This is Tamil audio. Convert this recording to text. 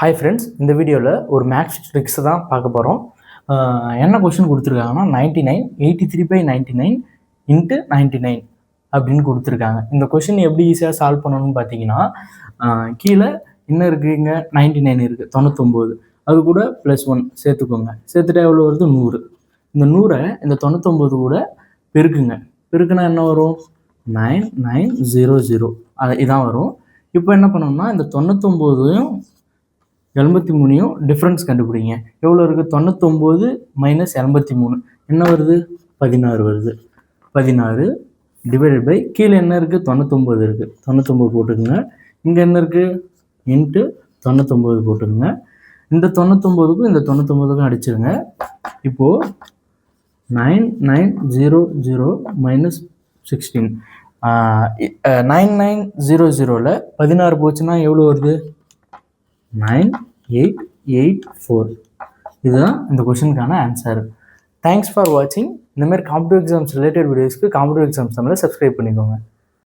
ஹாய் ஃப்ரெண்ட்ஸ், இந்த வீடியோவில் ஒரு மேக்ஸ் ட்ரிக்ஸ் தான் பார்க்க போகிறோம். என்ன கொஷின் கொடுத்துருக்காங்கன்னா 83/99 இன்ட்டு 99 அப்படின்னு கொடுத்துருக்காங்க. இந்த கொஷின் எப்படி ஈஸியாக சால்வ் பண்ணணும்னு பார்த்தீங்கன்னா, கீழே என்ன இருக்குது, இங்கே 99 இருக்குது, 99. அது கூட +1 சேர்த்துக்கோங்க. சேர்த்துட்டா எவ்வளோ வருது? 100. இந்த 100 இந்த 99 கூட பெருக்குங்க. பெருக்குனா என்ன வரும்? 9900 இதான் வரும். இப்போ என்ன பண்ணணும்னா, இந்த 99ஐயும் 83ஐயும் டிஃப்ரென்ஸ் கண்டுபிடிங்க. எவ்வளோ இருக்குது? 99 - 83 என்ன வருது? 16 வருது. 16 டிவைடட் பை கீழே என்ன இருக்குது? 99 இருக்குது. 99 போட்டுக்குங்க. இங்கே என்ன இருக்குது? இன்ட்டு 99 போட்டுக்குங்க. இந்த 99க்கும் இந்த 99க்கும் அடிச்சிருங்க. இப்போது 9900 - 16 9900ல் 16 போச்சுன்னா எவ்வளோ வருது? 9884. இதுதான் இந்த கொஷனுக்கான ஆன்சர். தேங்க்ஸ் ஃபார் வாட்சிங். இந்தமாதிரி காம்படிட்டிவ் எக்ஸாம்ஸ் ரிலேட்டட் வீடியோஸ்க்கு காம்படிட்டிவ் எக்ஸாம்ஸ் சேனலை சப்ஸ்கிரைப் பண்ணிக்கோங்க.